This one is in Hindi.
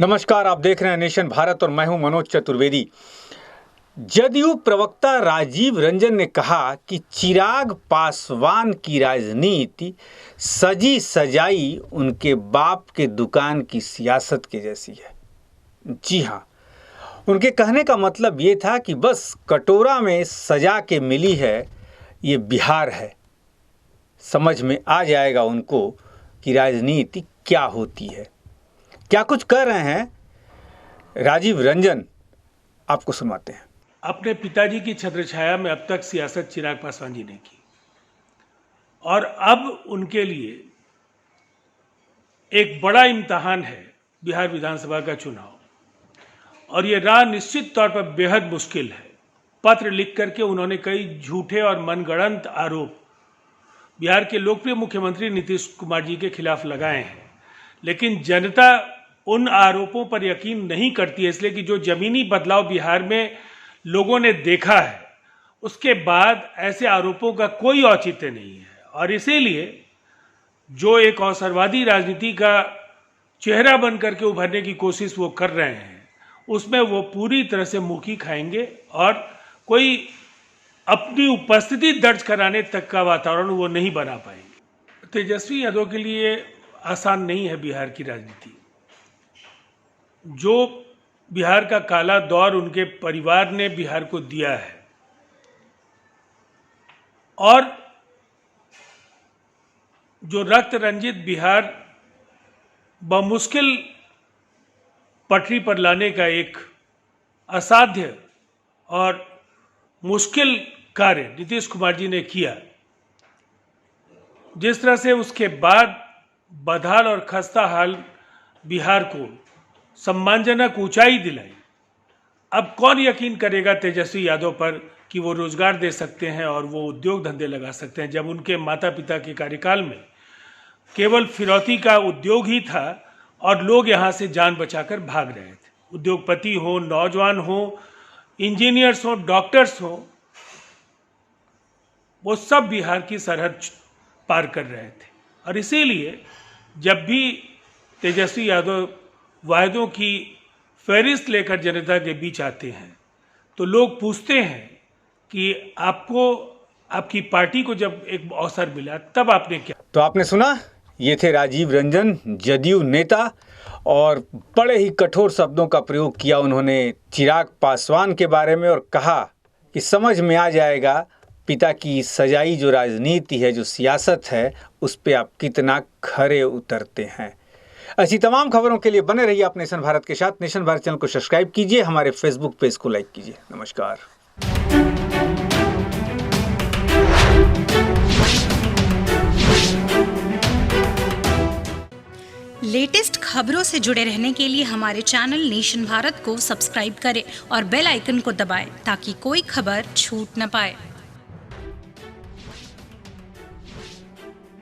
नमस्कार, आप देख रहे हैं नेशन भारत और मैं हूं मनोज चतुर्वेदी। जदयू प्रवक्ता राजीव रंजन ने कहा कि चिराग पासवान की राजनीति सजी सजाई उनके बाप के दुकान की सियासत के जैसी है। जी हां, उनके कहने का मतलब ये था कि बस कटोरा में सजा के मिली है, ये बिहार है। समझ में आ जाएगा उनको कि राजनीति क्या होती है। क्या कुछ कर रहे हैं राजीव रंजन, आपको सुनाते हैं। अपने पिताजी की छत्रछाया में अब तक सियासत चिराग पासवान जी ने की और अब उनके लिए एक बड़ा इम्तहान है बिहार विधानसभा का चुनाव और ये राह निश्चित तौर पर बेहद मुश्किल है। पत्र लिख करके उन्होंने कई झूठे और मनगढ़ंत आरोप बिहार के लोकप्रिय मुख्यमंत्री नीतीश कुमार जी के खिलाफ लगाए हैं, लेकिन जनता उन आरोपों पर यकीन नहीं करती है, इसलिए कि जो जमीनी बदलाव बिहार में लोगों ने देखा है उसके बाद ऐसे आरोपों का कोई औचित्य नहीं है और इसीलिए जो एक अवसरवादी राजनीति का चेहरा बन करके उभरने की कोशिश वो कर रहे हैं उसमें वो पूरी तरह से मुखी खाएंगे और कोई अपनी उपस्थिति दर्ज कराने तक का वातावरण वो नहीं बना पाएंगे। तेजस्वी यादव के लिए आसान नहीं है बिहार की राजनीति। जो बिहार का काला दौर उनके परिवार ने बिहार को दिया है और जो रक्त रंजित बिहार बमुश्किल पटरी पर लाने का एक असाध्य और मुश्किल कार्य नीतीश कुमार जी ने किया, जिस तरह से उसके बाद बदहाल और खस्ता हाल बिहार को सम्मानजनक ऊंचाई दिलाई। अब कौन यकीन करेगा तेजस्वी यादव पर कि वो रोजगार दे सकते हैं और वो उद्योग धंधे लगा सकते हैं, जब उनके माता पिता के कार्यकाल में केवल फिरौती का उद्योग ही था और लोग यहाँ से जान बचाकर भाग रहे थे। उद्योगपति हो, नौजवान हो, इंजीनियर्स हो, डॉक्टर्स हो, वो सब बिहार की सरहद पार कर रहे थे और इसीलिए जब भी तेजस्वी यादव वायदों की फहरिस्त लेकर जनता के बीच आते हैं तो लोग पूछते हैं कि आपको, आपकी पार्टी को जब एक अवसर मिला तब आपने क्या। तो आपने सुना, ये थे राजीव रंजन, जदयू नेता, और बड़े ही कठोर शब्दों का प्रयोग किया उन्होंने चिराग पासवान के बारे में और कहा कि समझ में आ जाएगा पिता की सजाई जो राजनीति है, जो सियासत है, उस पर आप कितना खरे उतरते हैं। ऐसी तमाम खबरों के लिए बने रहिए आप नेशन भारत के साथ। नेशन भारत चैनल को सब्सक्राइब कीजिए, हमारे फेसबुक पेज को लाइक कीजिए। नमस्कार। लेटेस्ट खबरों से जुड़े रहने के लिए हमारे चैनल नेशन भारत को सब्सक्राइब करें और बेल आइकन को दबाएं ताकि कोई खबर छूट न पाए।